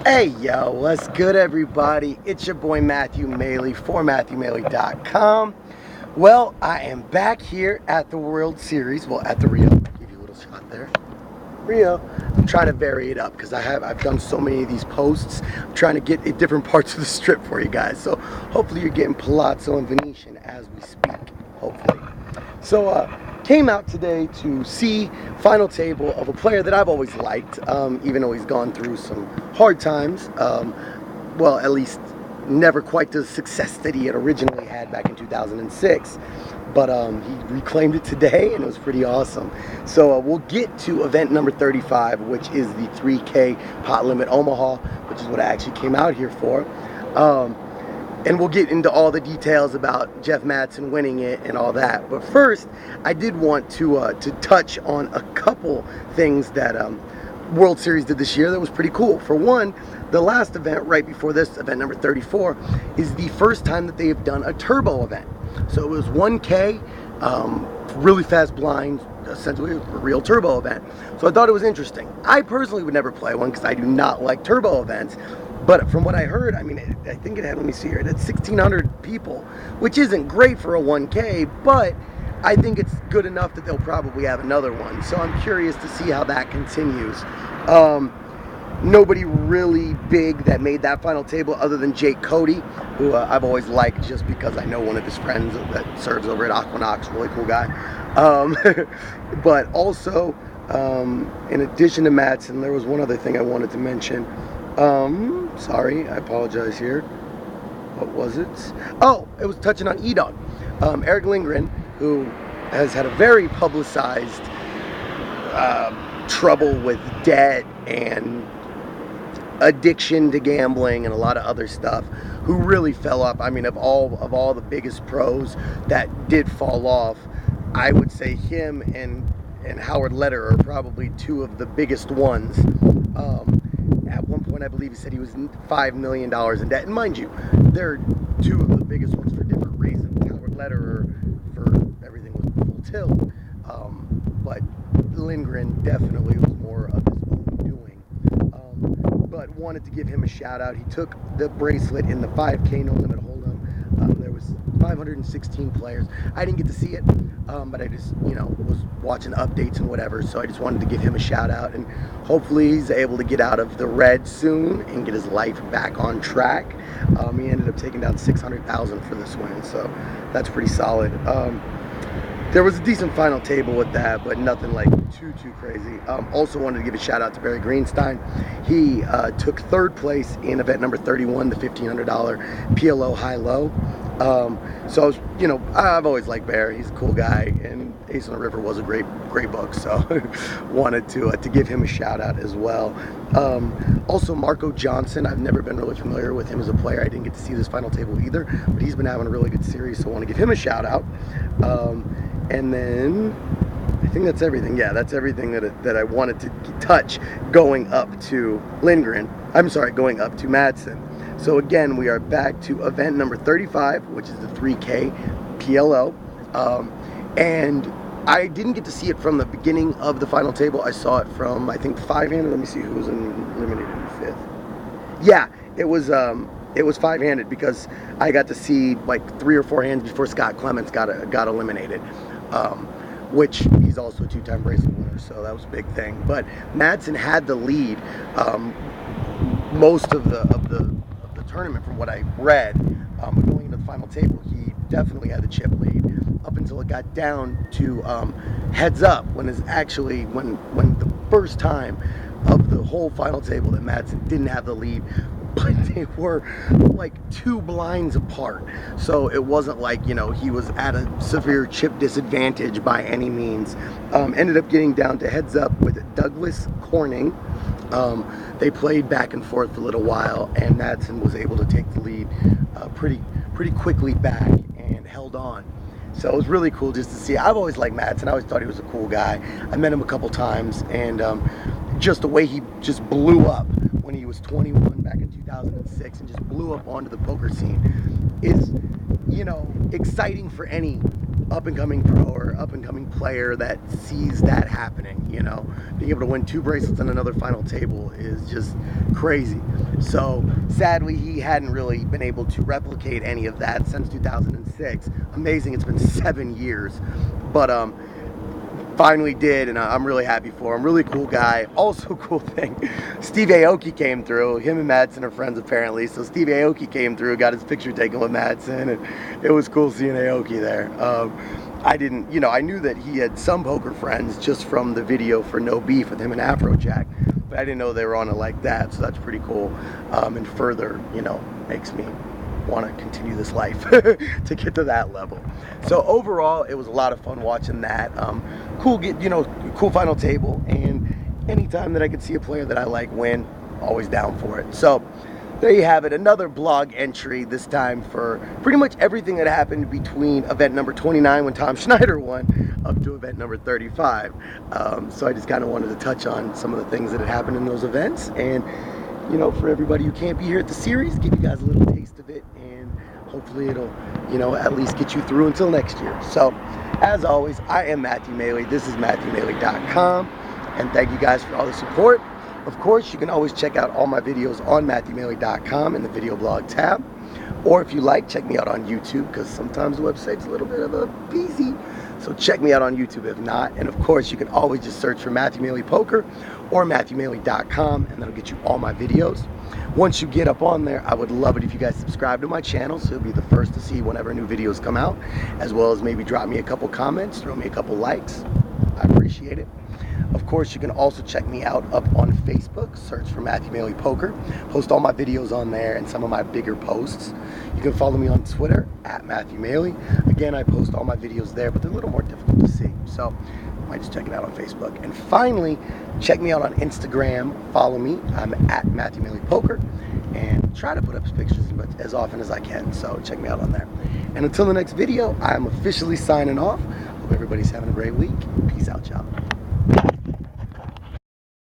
Hey yo, what's good everybody? It's your boy Matthew Maley for MatthewMaley.com. Well, I am back here at the World Series. Well, at the Rio. Give you a little shot there. Rio. I'm trying to vary it up because I've done so many of these posts. I'm trying to get at different parts of the strip for you guys. So hopefully you're getting Palazzo and Venetian as we speak. Hopefully. So came out today to see final table of a player that I've always liked, even though he's gone through some hard times. Well, at least never quite the success that he had originally had back in 2006. But he reclaimed it today, and it was pretty awesome. So we'll get to event number 35, which is the 3K pot limit Omaha, which is what I actually came out here for. And we'll get into all the details about Jeff Madsen winning it and all that. But first, I did want to touch on a couple things that World Series did this year that was pretty cool. For one, the last event right before this, event number 34, is the first time that they have done a turbo event. So it was 1K, really fast blinds, essentially a real turbo event. So I thought it was interesting. I personally would never play one because I do not like turbo events. But from what I heard, I mean, I think it had, let me see here, it had 1,600 people, which isn't great for a 1K, but I think it's good enough that they'll probably have another one. So I'm curious to see how that continues. Nobody really big that made that final table other than Jake Cody, who I've always liked just because I know one of his friends that serves over at Aquanox, really cool guy. But also, in addition to Madsen, there was one other thing I wanted to mention. Sorry, I apologize here. What was it? Oh, it was touching on E-Dog. Eric Lindgren, who has had a very publicized trouble with debt and addiction to gambling and a lot of other stuff, who really fell off. I mean, of all the biggest pros that did fall off, I would say him and Howard Lederer are probably two of the biggest ones. At one point, I believe he said he was $5 million in debt. And mind you, they're two of the biggest ones for different reasons. Howard Lederer, for everything was full tilt. But Lindgren definitely was more of his own doing. But wanted to give him a shout out. He took the bracelet in the 5K no limit hold'em. There was 516 players. I didn't get to see it, but I just, was watching updates and whatever. So I just wanted to give him a shout out, and hopefully he's able to get out of the red soon and get his life back on track. He ended up taking down 600,000 for this win, so that's pretty solid. There was a decent final table with that, but nothing like too crazy. Also wanted to give a shout out to Barry Greenstein. He took third place in event number 31, the $1,500 PLO high-low. So I was, I've always liked Barry. He's a cool guy, and Ace on the River was a great book. So wanted to give him a shout out as well. Also Marco Johnson. I've never been really familiar with him as a player. I didn't get to see this final table either, but he's been having a really good series. So I want to give him a shout out. And then I think that's everything. Yeah, that's everything that I wanted to touch going up to Lindgren. I'm sorry, going up to Madsen. So again, we are back to event number 35, which is the 3K PLO. And I didn't get to see it from the beginning of the final table. I saw it from, I think, 5-handed. Let me see who was eliminated in the 5th. Yeah, it was 5-handed because I got to see like 3 or 4 hands before Scott Clements got eliminated. Which he's also a 2-time bracelet winner, so that was a big thing. But Madsen had the lead most of the tournament from what I read. But going into the final table, he definitely had the chip lead up until it got down to heads up, when the first time of the whole final table that Madsen didn't have the lead. But they were like 2 blinds apart. So it wasn't like, he was at a severe chip disadvantage by any means. Ended up getting down to heads up with Douglas Corning. They played back and forth for a little while, and Madsen was able to take the lead pretty quickly back and held on. So it was really cool just to see. I've always liked Madsen. I always thought he was a cool guy. I met him a couple times, and just the way he just blew up when he was 21 back in 2006 and just blew up onto the poker scene is, exciting for any up-and-coming pro or up-and-coming player that sees that happening, you know. Being able to win 2 bracelets on another final table is just crazy. So sadly, he hadn't really been able to replicate any of that since 2006. Amazing, it's been 7 years. But finally did, and I'm really happy for him. Really cool guy. Also cool thing, Steve Aoki came through. Him and Madsen are friends apparently, so Steve Aoki came through, got his picture taken with Madsen, and it was cool seeing Aoki there. I didn't, you know, I knew that he had some poker friends just from the video for No Beef with him and Afrojack, but I didn't know they were on it like that, so that's pretty cool, and further, you know, makes me want to continue this life to get to that level. So overall, it was a lot of fun watching that. Cool, cool final table, and anytime that I could see a player that I like win, always down for it. So there you have it, another blog entry, this time for pretty much everything that happened between event number 29 when Tom Schneider won up to event number 35. So I just kind of wanted to touch on some of the things that had happened in those events, and you know, for everybody who can't be here at the series, give you guys a little taste of it, and hopefully it'll, you know, at least get you through until next year. So, as always, I am Matthew Maley. This is MatthewMaley.com, and thank you guys for all the support. Of course, you can always check out all my videos on MatthewMaley.com in the video blog tab, or if you like, check me out on YouTube, because sometimes the website's a little bit of a busy. So check me out on YouTube if not. And of course, you can always just search for Matthew Maley Poker or MatthewMaley.com, and that'll get you all my videos. Once you get up on there, I would love it if you guys subscribe to my channel, so you'll be the first to see whenever new videos come out, as well as maybe drop me a couple comments, throw me a couple likes. I appreciate it. Of course, you can also check me out up on Facebook. Search for Matthew Maley Poker. Post all my videos on there and some of my bigger posts. You can follow me on Twitter at Matthew Maley. Again, I post all my videos there, but they're a little more difficult to see. So you might just check it out on Facebook. And finally, check me out on Instagram. Follow me. I'm at Matthew Maley Poker. And try to put up pictures as often as I can. So check me out on there. And until the next video, I'm officially signing off. Hope everybody's having a great week. Peace out, y'all.